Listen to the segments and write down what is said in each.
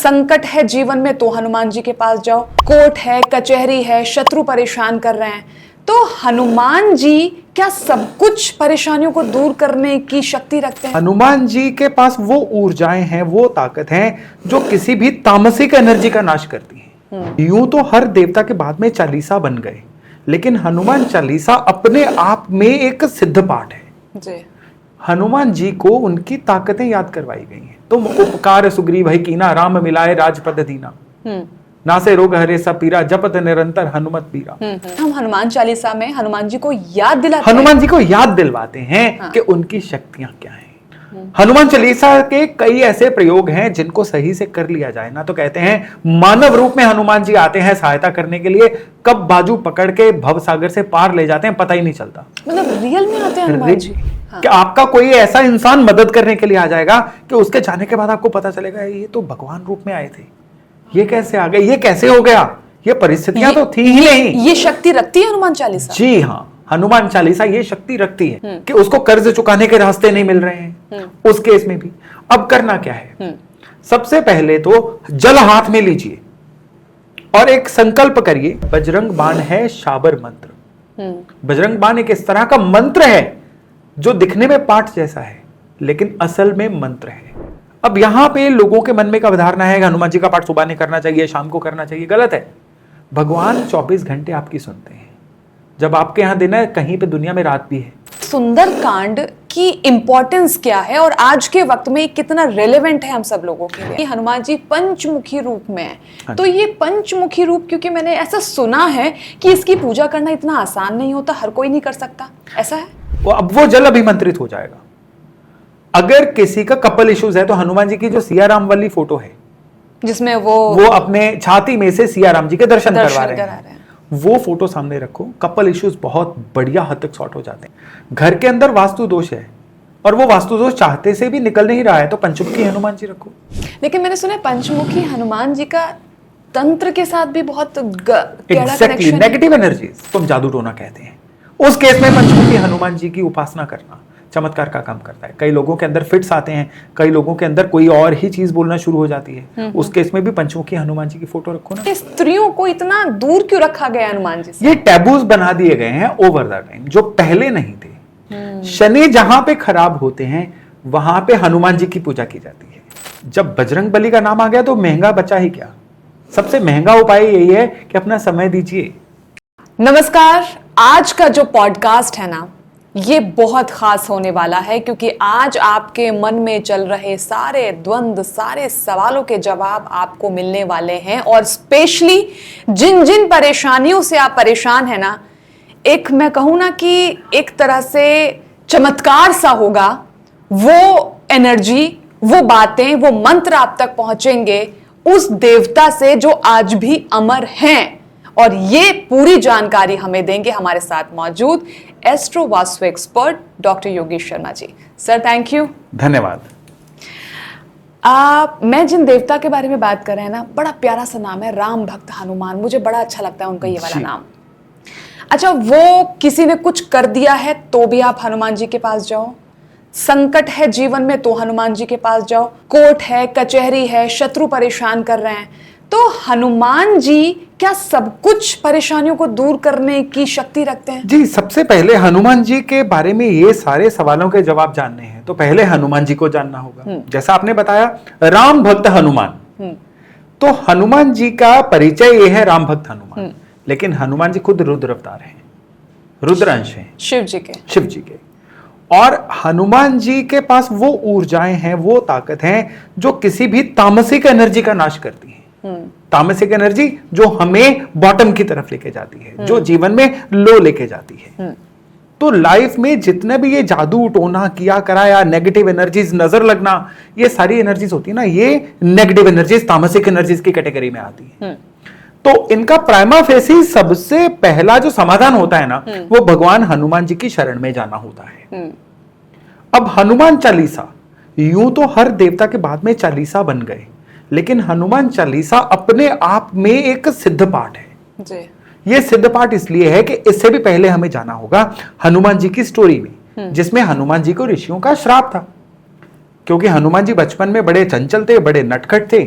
संकट है जीवन में तो हनुमान जी के पास जाओ, कोर्ट है, कचहरी है, शत्रु परेशान कर रहे हैं तो हनुमान जी क्या सब कुछ परेशानियों को दूर करने की शक्ति रखते हैं? हनुमान जी के पास वो ऊर्जाएं हैं, वो ताकत है जो किसी भी तामसिक एनर्जी का नाश करती है। यूं तो हर देवता के बाद में चालीसा बन गए, लेकिन हनुमान चालीसा अपने आप में एक सिद्ध पाठ है जी। हनुमान जी को उनकी ताकतें याद करवाई गई हैं। तुम उपकार सुग्रीव है कीना, राम मिलाए राजपद दीना, नासे रोग हरे सब पीरा, जपत निरंतर हनुमत पीरा। हम हनुमान चालीसा में हनुमान जी को याद दिलाते हनुमान जी को याद दिलवाते हैं कि उनकी शक्तियां क्या हैं। हनुमान चालीसा के कई ऐसे प्रयोग हैं जिनको सही से कर लिया जाए ना तो कहते हैं मानव रूप में हनुमान जी आते हैं सहायता करने के लिए, कब बाजू पकड़ के भव सागर से पार ले जाते हैं पता ही नहीं चलता। मतलब रियल में आते हैं हनुमान जी। कि आपका कोई ऐसा इंसान मदद करने के लिए आ जाएगा कि उसके जाने के बाद आपको पता चलेगा ये तो भगवान रूप में आए थे, ये कैसे आ गए, ये कैसे हो गया, ये परिस्थितियां तो थी ही नहीं। ये शक्ति रखती है हनुमान चालीसा? जी हाँ, हनुमान चालीसा ये शक्ति रखती है कि उसको कर्ज चुकाने के रास्ते नहीं मिल रहे हैं, उस केस में भी। अब करना क्या है, सबसे पहले तो जल हाथ में लीजिए और एक संकल्प करिए। बजरंग बाण है शाबर मंत्र। बजरंग बाण एक इस तरह का मंत्र है जो दिखने में पाठ जैसा है लेकिन असल में मंत्र है। अब यहां पे लोगों के मन में का धारणा है कि हनुमान जी का पाठ सुबह नहीं करना चाहिए, शाम को करना चाहिए। गलत है। भगवान 24 घंटे आपकी सुनते हैं। जब आपके यहां दिन है, कहीं पे दुनिया में रात भी है। सुंदरकांड की इंपॉर्टेंस क्या है और आज के वक्त में कितना रेलेवेंट है हम सब लोगों के लिए? हनुमान जी पंचमुखी रूप में है, तो ये पंचमुखी रूप, क्योंकि मैंने ऐसा सुना है कि इसकी पूजा करना इतना आसान नहीं होता, हर कोई नहीं कर सकता, ऐसा है? अब वो जल अभिमंत्रित हो जाएगा। अगर किसी का कपल इश्यूज है तो हनुमान जी की जो सिया राम वाली फोटो है जिसमें वो अपने छाती में से सिया राम जी के दर्शन करवा रहे हैं, वो फोटो सामने रखो। कपल इश्यूज बहुत बढ़िया हद तक सॉर्ट हो जाते हैं। घर के अंदर वास्तु दोष है और वो वास्तु दोष चाहते से भी निकल नहीं रहा है तो पंचमुखी हनुमान जी रखो। लेकिन मैंने सुना है पंचमुखी हनुमान जी का तंत्र के साथ भी बहुत एग्जैक्टली नेगेटिव एनर्जीज तुम जादू टोना कहते हैं, उस केस में पंचमुखी हनुमान जी की उपासना करना चमत्कार का काम करता है। कई लोगों के अंदर फिट्स आते हैं, कई लोगों के अंदर कोई और ही चीज बोलना शुरू हो जाती है, उस केस में भी पंचमुखी हनुमान जी की फोटो रखो ना। स्त्रियों को इतना दूर क्यों रखा गया हनुमान जी से? ये टैबूज बना दिए गए हैं ओवर द टाइम जो पहले नहीं थे। शनि जहां पे खराब होते हैं वहां पे हनुमान जी की पूजा की जाती है। जब बजरंग बली का नाम आ गया तो महंगा बचा ही क्या। सबसे महंगा उपाय यही है कि अपना समय दीजिए। नमस्कार, आज का जो पॉडकास्ट है ना ये बहुत खास होने वाला है क्योंकि आज आपके मन में चल रहे सारे द्वंद्व, सारे सवालों के जवाब आपको मिलने वाले हैं। और स्पेशली जिन जिन परेशानियों से आप परेशान हैं ना, एक मैं कहूँ ना कि एक तरह से चमत्कार सा होगा। वो एनर्जी, वो बातें, वो मंत्र आप तक पहुंचेंगे उस देवता से जो आज भी अमर हैं। और ये पूरी जानकारी हमें देंगे हमारे साथ मौजूद astro vastu expert doctor Yogesh Sharma ji. Sir thank you. धन्यवाद। मैं जिन देवता के बारे में बात कर रहे हैं ना, बड़ा प्यारा सा नाम है राम भक्त हनुमान। मुझे बड़ा अच्छा लगता है उनका ये वाला नाम। अच्छा, वो किसी ने कुछ कर दिया है तो भी आप हनुमान जी के पास जाओ, संकट है जीवन में तो हनुमान जी के पास जाओ, कोर्ट है, कचहरी है, शत्रु परेशान कर रहे हैं तो हनुमान जी क्या सब कुछ परेशानियों को दूर करने की शक्ति रखते हैं? जी, सबसे पहले हनुमान जी के बारे में ये सारे सवालों के जवाब जानने हैं तो पहले हनुमान जी को जानना होगा। जैसा आपने बताया राम भक्त हनुमान, तो हनुमान जी का परिचय ये है राम भक्त हनुमान। लेकिन हनुमान जी खुद रुद्र अवतार हैं, रुद्रांश हैं शिव जी के। और हनुमान जी के पास वो ऊर्जाएं हैं, वो ताकत हैं जो किसी भी तामसिक एनर्जी का नाश करती है। तामसिक एनर्जी जो हमें बॉटम की तरफ लेके जाती है, जो जीवन में लो लेके जाती है। तो लाइफ में जितने भी ये जादू टोना किया कराया, नेगेटिव एनर्जीज, नजर लगना, ये सारी एनर्जीज होती है ना, ये नेगेटिव एनर्जीज, तामसिक एनर्जीज की कैटेगरी में आती है। तो इनका प्राइमा फेसी सबसे पहला जो समाधान होता है ना, वो भगवान हनुमान जी की शरण में जाना होता है। अब हनुमान चालीसा, यूं तो हर देवता के बाद में चालीसा बन गए, लेकिन हनुमान चालीसा अपने आप में एक सिद्ध पाठ है जी। ये सिद्ध पाठ इसलिए है कि इससे भी पहले हमें जाना होगा हनुमान जी की स्टोरी में, जिसमें हनुमान जी को ऋषियों का श्राप था। क्योंकि हनुमान जी बचपन में बड़े चंचल थे, बड़े नटखट थे,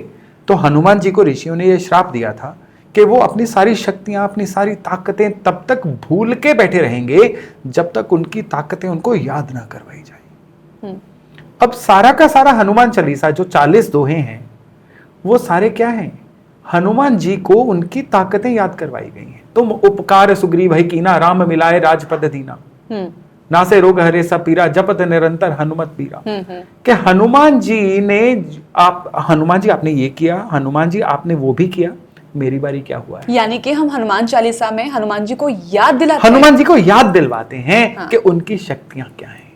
तो हनुमान जी को ऋषियों ने यह श्राप दिया था कि वो अपनी सारी शक्तियां, अपनी सारी ताकतें तब तक भूल के बैठे रहेंगे जब तक उनकी ताकतें उनको याद ना करवाई जाए। अब सारा का सारा हनुमान चालीसा जो 40 दोहे हैं वो सारे क्या हैं? हनुमान जी को उनकी ताकतें याद करवाई गई हैं। तुम उपकार सुग्रीव है कीना, राम मिलाए राजपद दीना, नासे रोग हरे सब पीरा, जपत निरंतर हनुमत पीरा। कि हनुमान जी ने हनुमान जी आपने ये किया, हनुमान जी आपने वो भी किया, मेरी बारी क्या हुआ है? यानी कि हम हनुमान चालीसा में हनुमान जी को याद दिलाते हनुमान जी को याद दिलवाते हैं कि उनकी शक्तियां क्या हैं।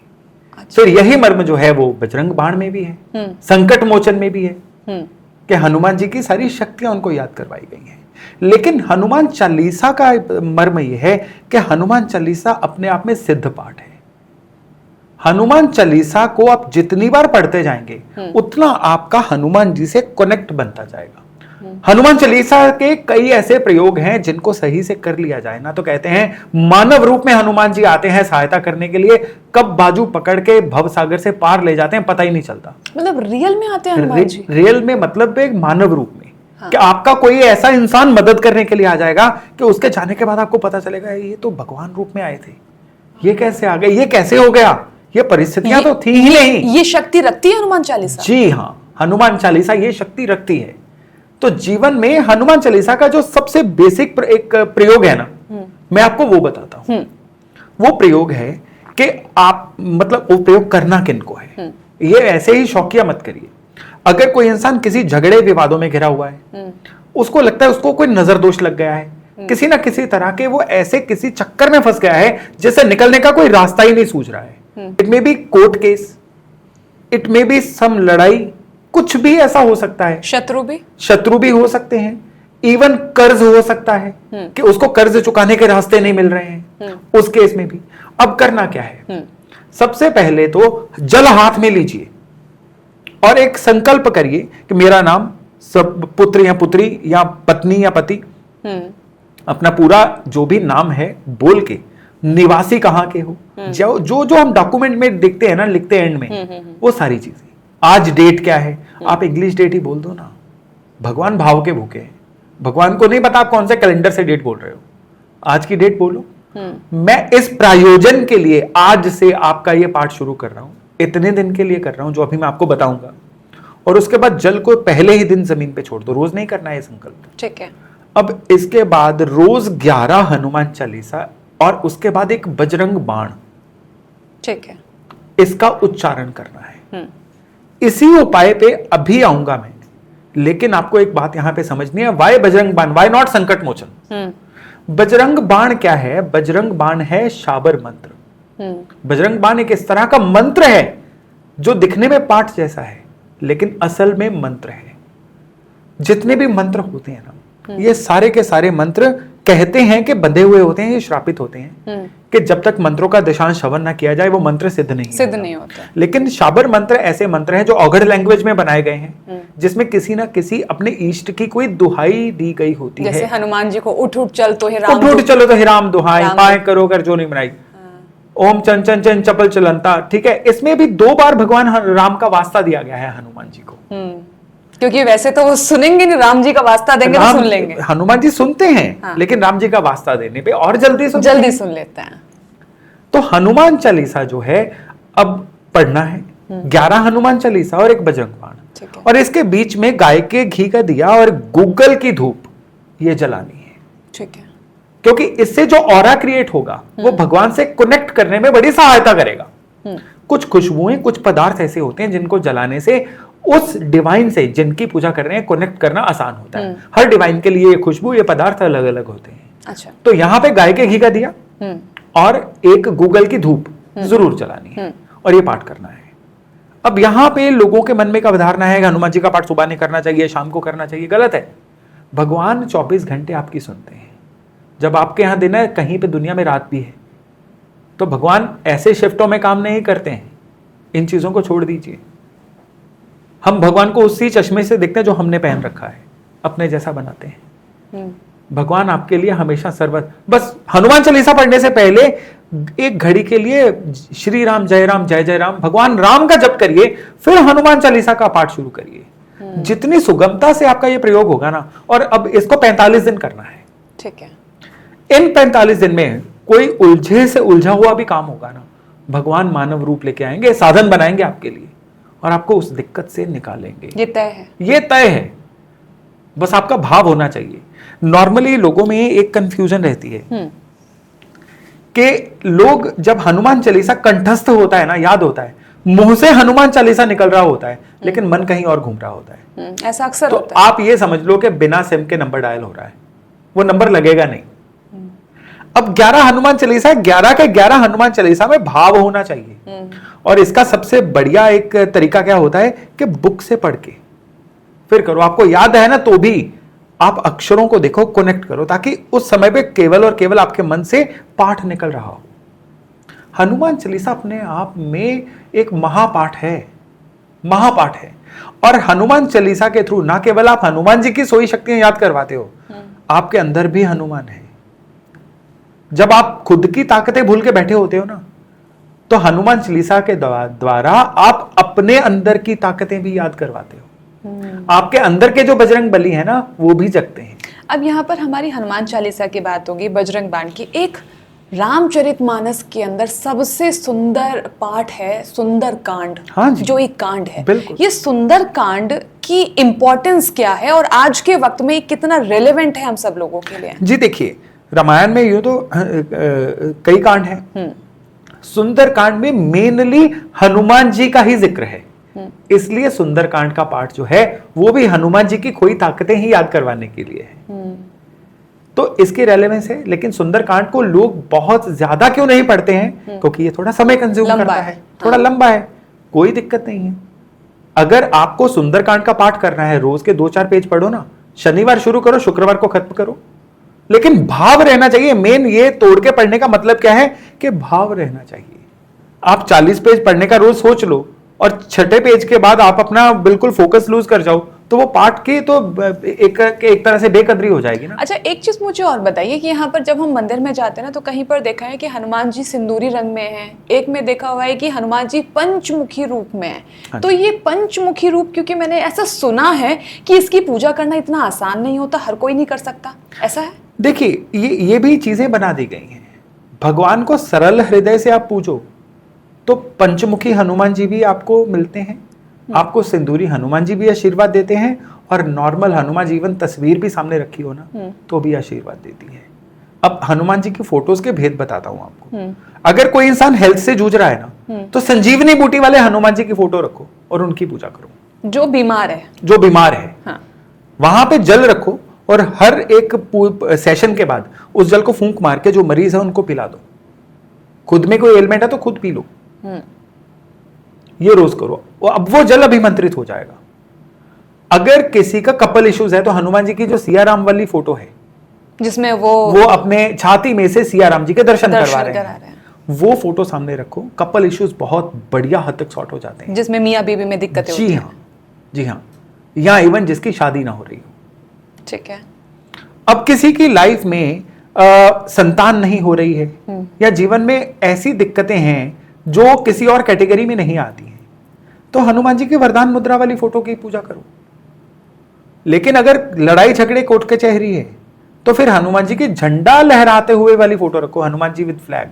फिर यही मर्म जो है वो बजरंग बाण में भी है, संकट मोचन में भी है कि हनुमान जी की सारी शक्तियां उनको याद करवाई गई हैं। लेकिन हनुमान चालीसा का मर्म यह है कि हनुमान चालीसा अपने आप में सिद्ध पाठ है। हनुमान चालीसा को आप जितनी बार पढ़ते जाएंगे उतना आपका हनुमान जी से कनेक्ट बनता जाएगा। हनुमान चालीसा के कई ऐसे प्रयोग हैं जिनको सही से कर लिया जाए ना तो कहते हैं मानव रूप में हनुमान जी आते हैं सहायता करने के लिए, कब बाजू पकड़ के भव सागर से पार ले जाते हैं पता ही नहीं चलता। मतलब रियल में आते हैं हनुमान जी? रियल में मतलब एक मानव रूप में। हाँ। कि आपका कोई ऐसा इंसान मदद करने के लिए आ जाएगा कि उसके जाने के बाद आपको पता चलेगा ये तो भगवान रूप में आए थे, ये कैसे आ गए, ये कैसे हो गया, ये परिस्थितियां तो थी ही नहीं। ये शक्ति रखती है हनुमान चालीसा? जी हाँ, हनुमान चालीसा ये शक्ति रखती है। तो जीवन में हनुमान चालीसा का जो सबसे बेसिक एक प्रयोग है ना, मैं आपको वो बताता हूं। वो प्रयोग है कि आप मतलब वो प्रयोग करना किनको है, ये ऐसे ही शौकिया मत करिए। अगर कोई इंसान किसी झगड़े विवादों में घिरा हुआ है, उसको लगता है उसको कोई नजर दोष लग गया है, किसी ना किसी तरह के वो ऐसे किसी चक्कर में फंस गया है जिससे निकलने का कोई रास्ता ही नहीं सूझ रहा है। It may be court case, it may be some लड़ाई, कुछ भी ऐसा हो सकता है। शत्रु भी हो सकते हैं, इवन कर्ज हो सकता है कि उसको कर्ज चुकाने के रास्ते नहीं मिल रहे हैं, उस केस में भी। अब करना क्या है? सबसे पहले तो जल हाथ में लीजिए और एक संकल्प करिए कि मेरा नाम, सब पुत्र या पुत्री या पत्नी या पति, अपना पूरा जो भी नाम है बोल के, निवासी कहां के हो, जो जो हम डॉक्यूमेंट में देखते हैं ना, लिखते हैं एंड में, वो सारी चीजें। आज डेट क्या है, आप इंग्लिश डेट ही बोल दो ना। भगवान भाव के भूखे हैं, भगवान को नहीं पता आप कौन से कैलेंडर से डेट बोल रहे हो, आज की डेट बोलो। मैं इस प्रायोजन के लिए आज से आपका ये पाठ शुरू कर रहा हूं, इतने दिन के लिए कर रहा हूं जो अभी मैं आपको बताऊंगा। और उसके बाद जल को पहले ही दिन जमीन पे छोड़ दो, रोज नहीं करना है संकल्प। ठीक है। अब इसके बाद रोज 11 हनुमान चालीसा और उसके बाद एक बजरंग बाण, ठीक है, इसका उच्चारण करना है। इसी उपाय पे अभी आऊंगा मैं, लेकिन आपको एक बात यहां पे समझनी है, वाई बजरंग बाण, वाई नॉट संकट मोचन। बजरंग बाण क्या है? बजरंग बाण है शाबर मंत्र। बजरंग बाण एक इस तरह का मंत्र है जो दिखने में पाठ जैसा है लेकिन असल में मंत्र है। जितने भी मंत्र होते हैं ना, ये सारे के सारे मंत्र कहते हैं कि बंधे हुए होते हैं, ये श्रापित होते हैं कि जब तक मंत्रों का दशांश श्रवण ना किया जाए वो मंत्र सिद्ध नहीं होता। लेकिन शाबर मंत्र ऐसे मंत्र हैं जो अवगढ़ लैंग्वेज में बनाए गए हैं, जिसमें किसी ना किसी अपने इष्ट की कोई दुहाई दी गई होती है। जैसे हनुमान जी को उठ उठ चल तो हे राम, उठ उठ चलो तो हे राम दुहाई, पाए करो कर जो नहीं बनाई, ओम चन चन चन चपल चलंता। ठीक है, इसमें भी 2 बार भगवान राम का वास्ता दिया गया है हनुमान जी को, क्योंकि वैसे तो वो सुनेंगे नहीं, राम जी का वास्ता देंगे तो सुन लेंगे। हनुमान जी सुनते हैं, हाँ। लेकिन राम जी का वास्ता देने पे और जल्दी सुन लेते हैं। तो हनुमान चालीसा जो है अब पढ़ना है, 11 हनुमान चालीसा और एक बजरंग बाण, और इसके बीच में गाय के घी का दिया और गूगल की धूप ये जलानी है। ठीक है, क्योंकि इससे जो ऑरा क्रिएट होगा वो भगवान से कनेक्ट करने में बड़ी सहायता करेगा। कुछ खुशबुएं, कुछ पदार्थ ऐसे होते हैं जिनको जलाने से उस डिवाइन से जिनकी पूजा कर रहे हैं कनेक्ट करना आसान होता है। हर डिवाइन के लिए खुशबू, ये पदार्थ अलग अलग होते हैं। अच्छा, तो यहां पे गाय के घी का दिया और एक गूगल की धूप जरूर जलानी है और ये पाठ करना है। अब यहां पे लोगों के मन में एक अवधारणा है हनुमान जी का पाठ सुबह नहीं करना चाहिए, शाम को करना चाहिए। गलत है। भगवान 24 घंटे आपकी सुनते हैं। जब आपके यहां दिन है, कहीं पे दुनिया में रात भी है, तो भगवान ऐसे शिफ्टों में काम नहीं करते हैं। इन चीजों को छोड़ दीजिए। हम भगवान को उसी चश्मे से देखते हैं जो हमने पहन रखा है, अपने जैसा बनाते हैं। भगवान आपके लिए हमेशा सर्वत, बस हनुमान चालीसा पढ़ने से पहले एक घड़ी के लिए श्री राम जय जय राम भगवान राम का जप करिए, फिर हनुमान चालीसा का पाठ शुरू करिए। जितनी सुगमता से आपका ये प्रयोग होगा ना, और अब इसको 45 दिन करना है। ठीक है। इन 45 दिन में कोई उलझे से उलझा हुआ भी काम होगा ना, भगवान मानव रूप लेके आएंगे, साधन बनाएंगे आपके लिए और आपको उस दिक्कत से निकालेंगे। ये तय है, ये तय है। बस आपका भाव होना चाहिए। नॉर्मली लोगों में एक कंफ्यूजन रहती है कि लोग जब हनुमान चालीसा कंठस्थ होता है ना, याद होता है, मुंह से हनुमान चालीसा निकल रहा होता है, लेकिन मन कहीं और घूम रहा होता है। ऐसा अक्सर तो होता है। आप ये समझ लो कि बिना सिम के नंबर डायल हो रहा है, वो नंबर लगेगा नहीं। अब 11 हनुमान चालीसा, 11 के 11 हनुमान चालीसा में भाव होना चाहिए। और इसका सबसे बढ़िया एक तरीका क्या होता है कि बुक से पढ़ के फिर करो। आपको याद है ना, तो भी आप अक्षरों को देखो, कनेक्ट करो, ताकि उस समय पे केवल और केवल आपके मन से पाठ निकल रहा हो। हनुमान चालीसा अपने आप में एक महापाठ है, महापाठ है। और हनुमान चालीसा के थ्रू ना केवल आप हनुमान जी की सोई शक्तियां याद करवाते हो, आपके अंदर भी हनुमान है। जब आप खुद की ताकतें भूल के बैठे होते हो ना, तो हनुमान चालीसा के द्वारा आप अपने अंदर की ताकतें भी याद करवाते हो। आपके अंदर के जो बजरंग बली है ना, वो भी जगते हैं। अब यहाँ पर हमारी हनुमान चालीसा की बात होगी, बजरंग बाण की। एक रामचरितमानस के अंदर सबसे सुंदर पाठ है सुंदर कांड। हाँ जी, जो एक कांड है, बिल्कुल। ये सुंदर कांड की इंपॉर्टेंस क्या है और आज के वक्त में कितना रेलेवेंट है हम सब लोगों के लिए? जी देखिए, रामायण में यूं तो कई कांड हैं। सुंदर कांड में मेनली हनुमान जी का ही जिक्र है, इसलिए सुंदर कांड का पाठ जो है वो भी हनुमान जी की खोई ताकतें ही याद करवाने के लिए है। तो इसकी रेलेवेंस है। लेकिन सुंदर कांड को लोग बहुत ज्यादा क्यों नहीं पढ़ते हैं? क्योंकि ये थोड़ा समय कंज्यूम करता है, थोड़ा लंबा है। कोई दिक्कत नहीं है। अगर आपको सुंदर कांड का पाठ करना है, रोज के 2-4 पेज पढ़ो ना, शनिवार शुरू करो, शुक्रवार को खत्म करो, लेकिन भाव रहना चाहिए। मेन ये तोड़ के पढ़ने का मतलब क्या है कि भाव रहना चाहिए। आप 40 पेज पढ़ने का रोज सोच लो और 6ठे पेज के बाद आप अपना बिल्कुल फोकस लूज कर जाओ, तो वो पाठ की तो एक तरह से बेकदरी हो जाएगी ना। अच्छा, एक चीज मुझे और बताइए कि यहाँ पर जब हम मंदिर में जाते हैं ना, तो कहीं पर देखा है कि हनुमान जी सिंदूरी रंग में हैं, एक में देखा हुआ है कि हनुमान जी पंचमुखी रूप में हैं। तो ये पंचमुखी रूप, क्योंकि मैंने ऐसा सुना है कि इसकी पूजा करना इतना आसान नहीं होता, हर कोई नहीं कर सकता, ऐसा है? देखिए, ये भी चीजें बना दी गई हैं। भगवान को सरल हृदय से आप पूजो तो पंचमुखी हनुमान जी भी आपको मिलते हैं, आपको सिंदूरी हनुमान जी भी आशीर्वाद देते हैं, और नॉर्मल हनुमान जी, इवन तस्वीर भी सामने रखी हो ना, तो भी आशीर्वाद देती है। अब हनुमान जी की फोटोज के भेद बताता हूं आपको। अगर कोई इंसान हेल्थ से जूझ रहा है ना, तो संजीवनी बूटी वाले हनुमान जी की फोटो रखो और उनकी पूजा करो। जो बीमार है, जो बीमार है, हाँ। वहां पे जल रखो और हर एक सेशन के बाद उस जल को फूंक मार के जो मरीज है उनको पिला दो। खुद में कोई एलिमेंट है तो खुद पी लो, ये रोज करो, अब वो जल अभिमंत्रित हो जाएगा। अगर किसी का कपल इश्यूज है तो हनुमान जी की जो सिया राम वाली फोटो है, जिसमें वो अपने छाती में से सिया राम जी के दर्शन करवा रहे हैं, वो फोटो सामने रखो। कपल इश्यूज बहुत बढ़िया हद तक सॉर्ट हो जाते हैं, जिसमें मियां बीवी में दिक्कतें होती हैं। जी हाँ, या इवन जिसकी शादी ना हो रही हो। ठीक है। अब किसी की लाइफ में संतान नहीं हो रही है, या जीवन में ऐसी दिक्कतें हैं जो किसी और कैटेगरी में नहीं आती हैं, तो हनुमान जी की वरदान मुद्रा वाली फोटो की पूजा करो। लेकिन अगर लड़ाई झगड़े कोर्ट कचहरी है, तो फिर हनुमान जी की झंडा लहराते हुए वाली फोटो रखो, हनुमान जी विद फ्लैग।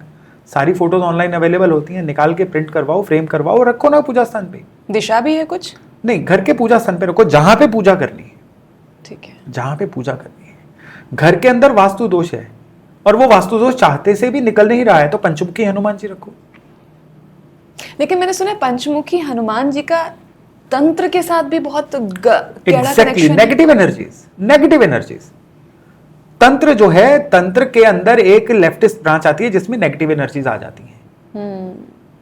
सारी फोटोज ऑनलाइन अवेलेबल होती हैं, निकाल के प्रिंट करवाओ, फ्रेम करवाओ, रखो ना पूजा स्थान पे। दिशा भी है कुछ? नहीं, घर के पूजा स्थान पे रखो, जहां पे पूजा करनी है। ठीक है, जहां पे पूजा करनी है। घर के अंदर वास्तु दोष है और वो वास्तु दोष चाहते से भी निकल नहीं रहा है, तो पंचमुखी हनुमान जी रखो। लेकिन मैंने सुना पंचमुखी हनुमान जी का तंत्र के साथ भी बहुत नेगेटिव एनर्जीज। तंत्र जो है, तंत्र के अंदर एक लेफ्टिस्ट ब्रांच आती है जिसमें नेगेटिव एनर्जीज आ जाती हैं।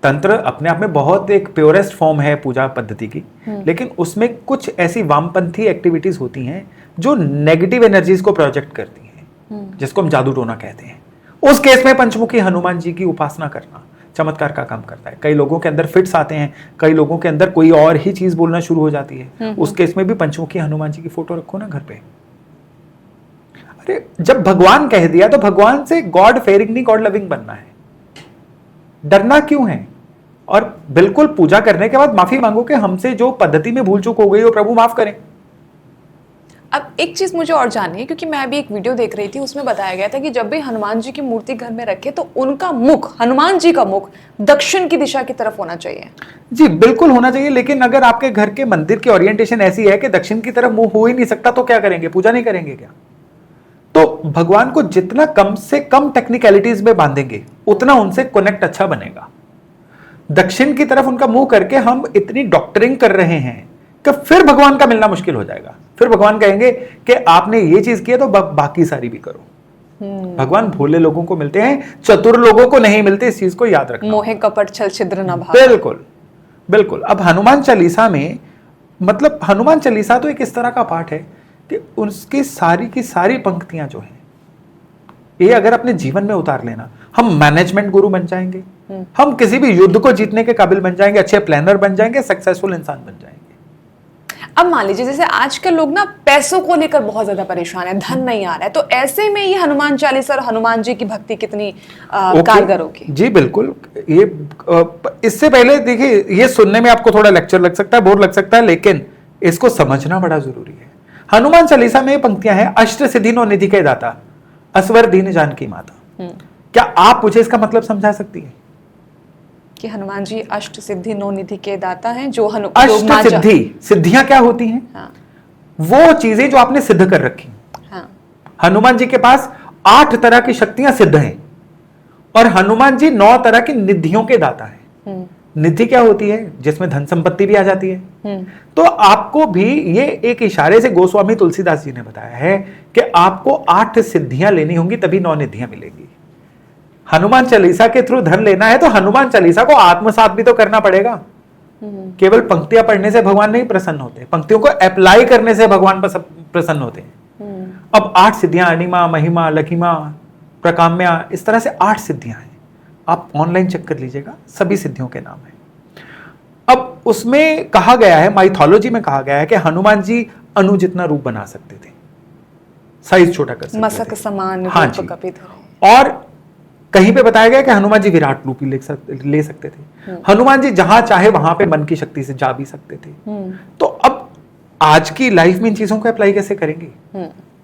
तंत्र अपने आप में बहुत एक प्योरेस्ट फॉर्म है पूजा पद्धति की, लेकिन उसमें कुछ ऐसी वामपंथी एक्टिविटीज होती हैं जो नेगेटिव एनर्जीज को प्रोजेक्ट करती हैं, जिसको हम जादू टोना कहते हैं। उस केस में पंचमुखी हनुमान जी की उपासना करना चमत्कार का काम करता है। कई लोगों के अंदर फिट्स आते हैं, कई लोगों के अंदर कोई और ही चीज बोलना शुरू हो जाती है, उस केस में भी पंचमुखी हनुमान जी की फोटो रखो ना घर पे। अरे जब भगवान कह दिया तो भगवान से गॉड फेयरिंग नहीं, गॉड लविंग बनना है। डरना क्यों है? और बिल्कुल पूजा करने के बाद माफी मांगो कि हमसे जो पद्धति में भूल चूक हो गई हो प्रभु माफ करें। अब एक चीज मुझे और जाननी है, क्योंकि मैं अभी एक वीडियो देख रही थी, उसमें बताया गया था कि जब भी हनुमान जी की मूर्ति घर में रखे तो उनका मुख, हनुमान जी का मुख दक्षिण की दिशा की तरफ होना चाहिए। जी बिल्कुल होना चाहिए, लेकिन अगर आपके घर के मंदिर की ओरिएंटेशन ऐसी है कि दक्षिण की तरफ मुंह हो ही नहीं सकता तो क्या करेंगे, पूजा नहीं करेंगे क्या? तो भगवान को जितना कम से कम टेक्निकलिटीज में बांधेंगे उतना उनसे कनेक्ट अच्छा बनेगा। दक्षिण की तरफ उनका मुंह करके हम इतनी डॉक्टरिंग कर रहे हैं कि फिर भगवान का मिलना मुश्किल हो जाएगा। फिर भगवान कहेंगे कि आपने ये चीज की है तो बाकी सारी भी करो। भगवान भोले लोगों को मिलते हैं, चतुर लोगों को नहीं मिलते, इस चीज को याद रखना। मोहे कपट छल छिद्र न भाव। बिल्कुल बिल्कुल। अब हनुमान चालीसा में, मतलब हनुमान चालीसा तो एक इस तरह का पाठ है कि उसकी सारी की सारी पंक्तियां जो हैं, ये अगर अपने जीवन में उतार लेना, हम मैनेजमेंट गुरु बन जाएंगे, हम किसी भी युद्ध को जीतने के काबिल बन जाएंगे, अच्छे प्लानर बन जाएंगे, सक्सेसफुल इंसान बन जाएंगे। अब मान लीजिए जैसे आजकल लोग ना पैसों को लेकर बहुत ज्यादा परेशान है, धन नहीं आ रहा है, तो ऐसे में ये हनुमान चालीसा और हनुमान जी की भक्ति कितनी कारगर होगी? जी बिल्कुल। ये इससे पहले देखिए, ये सुनने में आपको थोड़ा लेक्चर लग सकता है, बोर लग सकता है, लेकिन इसको समझना बड़ा जरूरी है। हनुमान चालीसा में ये पंक्तियां हैं, अष्ट सिद्धि नौ निधि के दाता, असवर दीन जानकी माता। क्या आप मुझे इसका मतलब समझा सकती है? कि हनुमान जी अष्ट सिद्धि नौ निधि के दाता हैं, जो अष्ट सिद्धि, सिद्धियां क्या होती हैं? हाँ। वो चीजें जो आपने सिद्ध कर रखी। हाँ। हनुमान जी के पास 8 तरह की शक्तियां सिद्ध हैं और हनुमान जी 9 तरह की निधियों के दाता हैं। निधि क्या होती है? जिसमें धन संपत्ति भी आ जाती है। तो आपको भी ये एक इशारे से गोस्वामी तुलसीदास जी ने बताया है कि आपको 8 सिद्धियां लेनी होंगी, तभी 9 निधियां मिलेगी। हनुमान चालीसा के थ्रू धन लेना है तो हनुमान चालीसा को आत्मसात भी तो करना पड़ेगा। केवल पंक्तियां पढ़ने से भगवान नहीं प्रसन्न होते, पंक्तियों को अप्लाई करने से भगवान प्रसन्न होते हैं। अब 8 सिद्धियां, अणिमा, महिमा, लखिमा, प्रकाम्या, इस तरह से 8 सिद्धियां हैं। आप ऑनलाइन चेक कर लीजिएगा, सभी सिद्धियों के नाम है। अब उसमें कहा गया है, माइथोलॉजी में कहा गया है कि हनुमान जी अनु जितना रूप बना सकते थे, साइज छोटा कर सकते थे, मसक समान हाँ रूप जी। कपित। और कहीं पे बताया गया कि हनुमान जी विराट रूप ही ले सकते थे। हनुमान जी जहां चाहे वहां पे मन की शक्ति से जा भी सकते थे। तो अब आज की लाइफ में इन चीजों को अप्लाई कैसे करेंगे?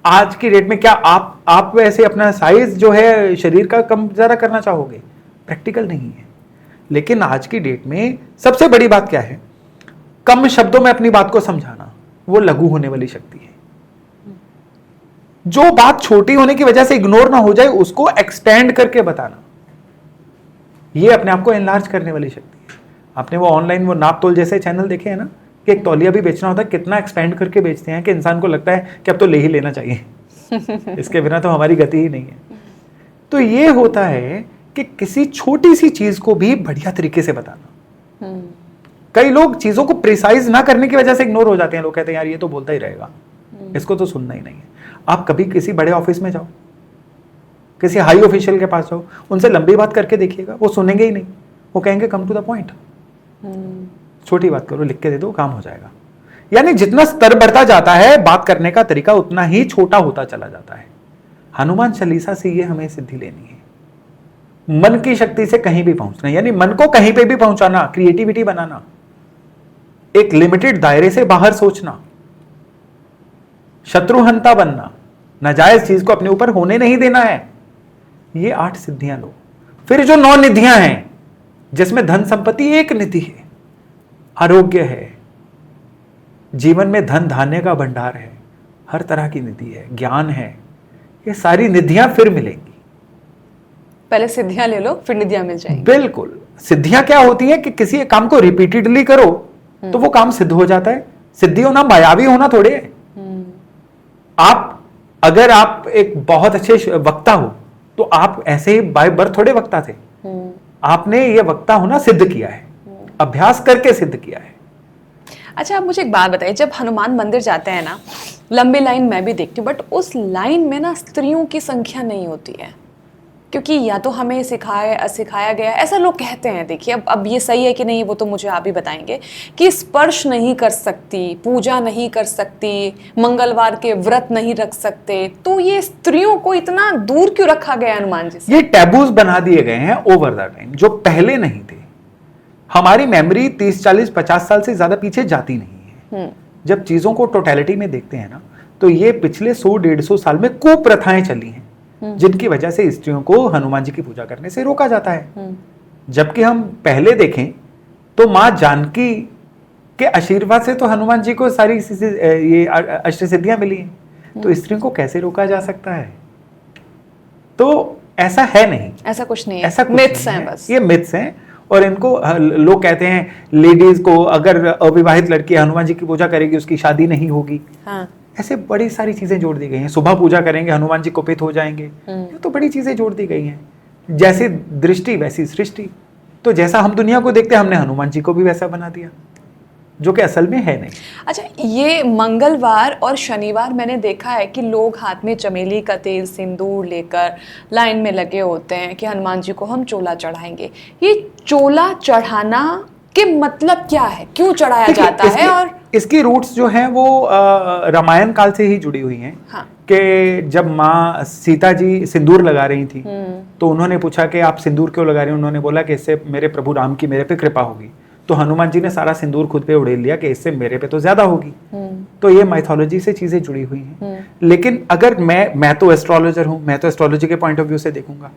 आज की डेट में क्या आप वैसे अपना साइज जो है शरीर का कम ज्यादा करना चाहोगे? प्रैक्टिकल नहीं है। लेकिन आज की डेट में सबसे बड़ी बात क्या है? कम शब्दों में अपनी बात को समझाना, वो लघु होने वाली शक्ति है। जो बात छोटी होने की वजह से इग्नोर ना हो जाए, उसको एक्सपेंड करके बताना, ये अपने आप को एनलार्ज करने वाली शक्ति है। आपने वो ऑनलाइन वो नाप तोल जैसे चैनल देखे हैं ना, कि एक तौलिया भी बेचना होता है, कितना एक्सपेंड करके बेचते हैं कि इंसान को लगता है कि अब तो ले ही लेना चाहिए इसके बिना तो हमारी गति ही नहीं है। तो ये होता है कि किसी छोटी सी चीज को भी बढ़िया तरीके से बताना। कई लोग चीजों को प्रिसाइज ना करने की वजह से इग्नोर हो जाते हैं। लोग कहते हैं यार ये तो बोलता ही रहेगा, इसको तो सुनना ही नहीं है। आप कभी किसी बड़े ऑफिस में जाओ, किसी हाई ऑफिशियल के पास जाओ, उनसे लंबी बात करके देखिएगा, वो सुनेंगे ही नहीं। वो कहेंगे कम टू द पॉइंट, छोटी बात करो, लिख के दे दो, काम हो जाएगा। यानी जितना स्तर बढ़ता जाता है बात करने का तरीका, उतना ही छोटा होता चला जाता है। हनुमान चालीसा से ये हमें सिद्धि लेनी है, मन की शक्ति से कहीं भी पहुंचना, यानी मन को कहीं पे भी पहुंचाना, क्रिएटिविटी बनाना, एक लिमिटेड दायरे से बाहर सोचना, शत्रुहंता बनना, नाजायज चीज को अपने ऊपर होने नहीं देना है। ये 8 सिद्धियां लो। फिर जो 9 निधियां हैं, जिसमें धन संपत्ति एक निधि है, आरोग्य है, जीवन में धन धान्य का भंडार है, हर तरह की निधि है, ज्ञान है, ये सारी निधियां फिर मिलेंगी। पहले सिद्धियां ले लो, फिर निधियां मिल जाएंगी। बिल्कुल। सिद्धियां क्या होती है कि किसी एक काम को रिपीटेडली करो तो वो काम सिद्ध हो जाता है। सिद्धि होना मायावी होना थोड़े है। अगर आप एक बहुत अच्छे वक्ता हो तो आप ऐसे ही बाय बर्थ थोड़े वक्ता थे। आपने ये वक्ता होना सिद्ध किया है, अभ्यास करके सिद्ध किया है। अच्छा, आप मुझे एक बात बताइए, जब हनुमान मंदिर जाते हैं ना, लंबी लाइन मैं भी देखती हूँ, बट उस लाइन में ना स्त्रियों की संख्या नहीं होती है, क्योंकि या तो हमें सिखाया गया, ऐसा लोग कहते हैं। देखिए अब ये सही है कि नहीं वो तो मुझे आप ही बताएंगे, कि स्पर्श नहीं कर सकती, पूजा नहीं कर सकती, मंगलवार के व्रत नहीं रख सकते, तो ये स्त्रियों को इतना दूर क्यों रखा गया हनुमान जी से? ये टैबूज बना दिए गए हैं ओवर द टाइम, जो पहले नहीं थे। हमारी मेमोरी 30, 40, 50 साल से ज्यादा पीछे जाती नहीं है। जब चीजों को टोटलिटी में देखते हैं ना, तो ये पिछले 100-150 साल में कुप्रथाएं चली हैं जिनकी वजह से स्त्रियों को हनुमान जी की पूजा करने से रोका जाता है। जबकि हम पहले देखें तो मां जानकी के आशीर्वाद से तो हनुमान जी को सारी ये अष्ट सिद्धियां मिली हैं, तो स्त्रियों को कैसे रोका जा सकता है? तो ऐसा है नहीं, ऐसा कुछ नहीं है, ऐसा कुछ मिथ्स नहीं हैं है। बस। ये मिथ्स हैं और इनको लोग कहते हैं लेडीज को अगर अविवाहित लड़की हनुमान जी की पूजा करेगी उसकी शादी नहीं होगी। हाँ। ऐसे बड़ी सारी चीजें जोड़ दी गई हैं। सुबह पूजा करेंगे हनुमान जी कुपित हो जाएंगे, ये तो बड़ी चीजें जोड़ दी गई हैं। जैसी दृष्टि वैसी सृष्टि, तो जैसा हम दुनिया को देखते हैं हमने हनुमान जी को भी वैसा बना दिया, जो कि असल में है नहीं। अच्छा, ये मंगलवार और शनिवार मैंने देखा है कि लोग हाथ में चमेली का तेल सिंदूर लेकर लाइन में लगे होते हैं कि हनुमान जी को हम चोला चढ़ाएंगे। ये चोला चढ़ाना के मतलब क्या है, क्यों चढ़ाया जाता है? और इसकी रूट्स जो हैं वो रामायण काल से ही जुड़ी हुई हैं। हाँ। कि जब माँ सीता जी सिंदूर लगा रही थी तो उन्होंने पूछा कि आप सिंदूर क्यों लगा रही हैं? उन्होंने बोला कि इससे मेरे प्रभु राम की मेरे पे कृपा होगी। तो हनुमान जी ने सारा सिंदूर खुद पे उड़ेल लिया कि इससे मेरे पे तो ज्यादा होगी। तो ये माइथोलॉजी से चीजें जुड़ी हुई हैं। लेकिन अगर मैं तो एस्ट्रोलॉजर हूं, मैं तो एस्ट्रोलॉजी के पॉइंट ऑफ व्यू से देखूंगा।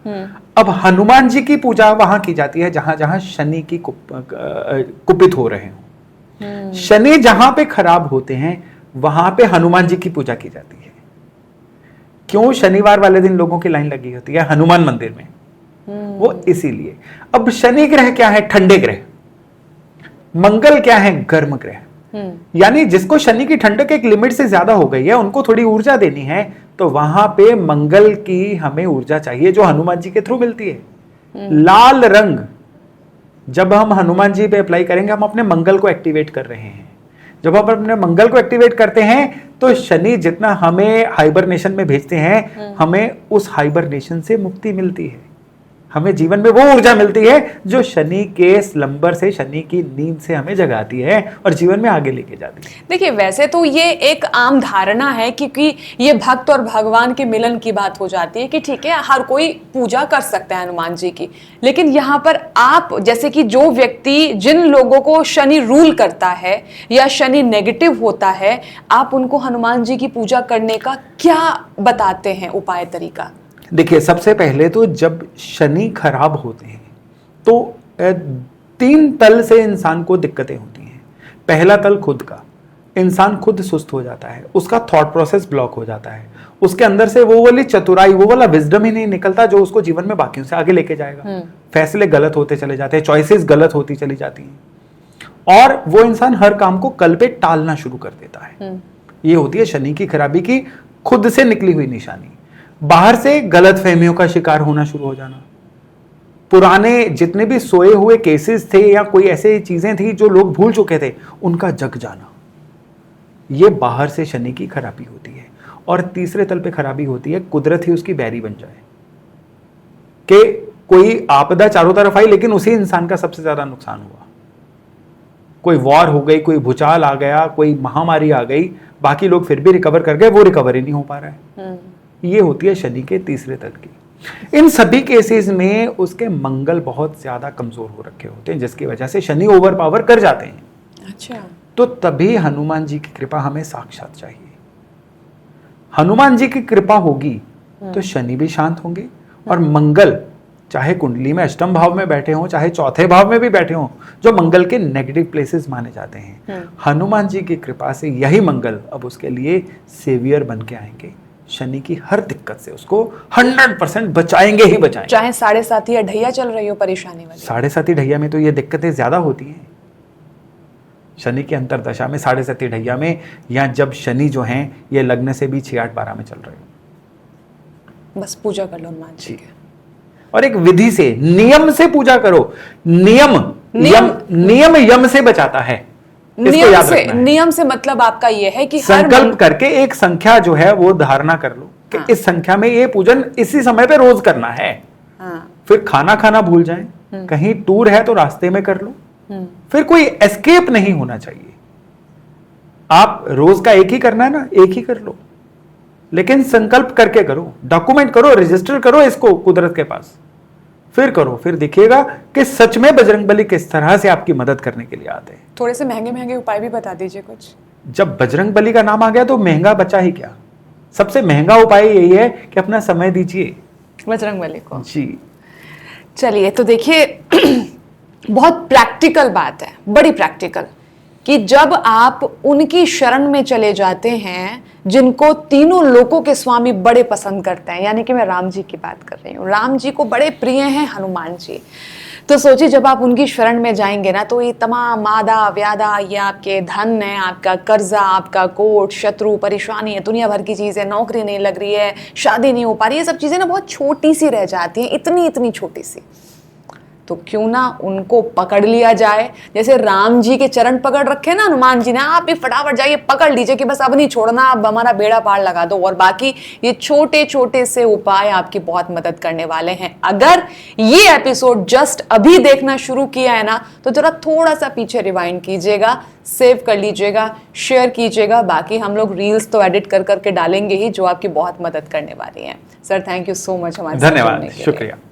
अब हनुमान जी की पूजा वहां की जाती है जहां जहां शनि की कुपित हो रहे हो। शनि जहां पे खराब होते हैं वहां पे हनुमान जी की पूजा की जाती है। क्यों? शनिवार वाले दिन लोगों की लाइन लगी होती है हनुमान मंदिर में, वो इसीलिए। अब शनि ग्रह क्या है? ठंडे ग्रह। मंगल क्या है? गर्म ग्रह। यानी जिसको शनि की ठंडक एक लिमिट से ज्यादा हो गई है, उनको थोड़ी ऊर्जा देनी है, तो वहां पे मंगल की हमें ऊर्जा चाहिए जो हनुमान जी के थ्रू मिलती है। लाल रंग जब हम हनुमान जी पे अप्लाई करेंगे, हम अपने मंगल को एक्टिवेट कर रहे हैं। जब हम अपने मंगल को एक्टिवेट करते हैं तो शनि जितना हमें हाइबरनेशन में भेजते हैं, हमें उस हाइबरनेशन से मुक्ति मिलती है। हमें जीवन में वो ऊर्जा मिलती है जो शनि के स्लंबर से, शनि की नींद से हमें जगाती है और जीवन में आगे लेके जाती है। देखिए, वैसे तो ये एक आम धारणा है क्योंकि ये भक्त और भगवान के मिलन की बात हो जाती है कि ठीक है हर कोई पूजा कर सकता है हनुमान जी की। लेकिन यहाँ पर आप जैसे कि जो व्यक्ति, जिन लोगों को शनि रूल करता है या शनि नेगेटिव होता है, आप उनको हनुमान जी की पूजा करने का क्या बताते हैं उपाय, तरीका? देखिए, सबसे पहले तो जब शनि खराब होते हैं तो 3 तल से इंसान को दिक्कतें होती हैं। पहला तल खुद का, इंसान खुद सुस्त हो जाता है, उसका थॉट प्रोसेस ब्लॉक हो जाता है, उसके अंदर से वो वाली चतुराई, वो वाला विजडम ही नहीं निकलता जो उसको जीवन में बाकियों से आगे लेके जाएगा। फैसले गलत होते चले जाते हैं, चॉइसेस गलत होती चली जाती हैं और वो इंसान हर काम को कल पे टालना शुरू कर देता है। ये होती है शनि की खराबी की खुद से निकली हुई निशानी। बाहर से गलत फहमियों का शिकार होना शुरू हो जाना, पुराने जितने भी सोए हुए केसेस थे या कोई ऐसे चीजें थी जो लोग भूल चुके थे, उनका जग जाना, ये बाहर से शनि की खराबी होती है। और तीसरे तल पे खराबी होती है कुदरत ही उसकी बैरी बन जाए, कि कोई आपदा चारों तरफ आई लेकिन उसी इंसान का सबसे ज्यादा नुकसान हुआ। कोई वॉर हो गई, कोई भूचाल आ गया, कोई महामारी आ गई, बाकी लोग फिर भी रिकवर कर गए, वो रिकवर ही नहीं हो पा रहा है। ये होती है शनि के तीसरे तल की। इन सभी केसेस में उसके मंगल बहुत ज्यादा कमजोर हो रखे होते हैं, जिसकी वजह से शनि ओवर पावर कर जाते हैं। अच्छा, तो तभी हनुमान जी की कृपा हमें साक्षात चाहिए। हनुमान जी की कृपा होगी तो शनि भी शांत होंगे और मंगल चाहे कुंडली में अष्टम भाव में बैठे हों, चाहे चौथे भाव में भी बैठे हों, जो मंगल के नेगेटिव प्लेसेस माने जाते हैं, हनुमान जी की कृपा से यही मंगल अब उसके लिए सेवियर बन के आएंगे। शनि की हर दिक्कत से उसको 100% बचाएंगे ही बचाएंगे। चाहे 7.5 या ढैया चल रही हो परेशानी वाली। 7.5 ढैया में तो ये दिक्कतें ज्यादा होती हैं। शनि की अंतरदशा में 7.5 ढैया में, या जब शनि जो हैं ये लग्न से भी 6, 8, 12 में चल रहे हो, बस पूजा कर लो हनुमान जी की। और एक विधि से, नियम से पूजा करो। नियम यम से बचाता है। नियम से मतलब आपका यह है कि संकल्प करके एक संख्या जो है वो धारणा कर लो कि इस संख्या में ये पूजन इसी समय पे रोज करना है। फिर खाना भूल जाएं, कहीं टूर है तो रास्ते में कर लो, फिर कोई एस्केप नहीं होना चाहिए। आप रोज का एक ही करना है ना, एक ही कर लो, लेकिन संकल्प करके करो, डॉक्यूमेंट करो, रजिस्टर करो इसको कुदरत के पास, फिर करो। फिर दिखेगा कि सच में बजरंगबली किस तरह से आपकी मदद करने के लिए आते हैं। थोड़े से महंगे उपाय भी बता दीजिए कुछ। जब बजरंग बली का नाम आ गया तो महंगा बचा ही क्या। सबसे महंगा उपाय यही है कि अपना समय दीजिए बजरंग बली को। जी। चलिए, तो देखिए बहुत प्रैक्टिकल बात है, बड़ी प्रैक्टिकल, कि जब आप उनकी शरण में चले जाते हैं जिनको तीनों लोकों के स्वामी बड़े पसंद करते हैं, यानी कि मैं राम जी की बात कर रही हूँ। राम जी को बड़े प्रिय हैं हनुमान जी। तो सोचिए, जब आप उनकी शरण में जाएंगे ना, तो ये तमाम मादा व्यादा, ये आपके धन है, आपका कर्जा, आपका कोर्ट, शत्रु, परेशानी है, दुनिया भर की चीजें, नौकरी नहीं लग रही है, शादी नहीं हो पा रही है, ये सब चीजें ना बहुत छोटी सी रह जाती हैं, इतनी इतनी छोटी सी। तो क्यों ना उनको पकड़ लिया जाए, जैसे राम जी के चरण पकड़ रखे ना हनुमान जी ने, आप भी फटाफट जाइए पकड़ लीजिए कि बस अब नहीं छोड़ना, अब हमारा बेड़ा पार लगा दो। और बाकी ये छोटे छोटे से उपाय आपकी बहुत मदद करने वाले हैं। अगर ये एपिसोड जस्ट अभी देखना शुरू किया है ना, तो जरा थोड़ा सा पीछे रिवाइंड कीजिएगा, सेव कर लीजिएगा, शेयर कीजिएगा। बाकी हम लोग रील्स तो एडिट कर करके डालेंगे ही, जो आपकी बहुत मदद करने वाली है। Sir, thank you so much हमारे साथ जुड़ने के लिए। धन्यवाद, शुक्रिया।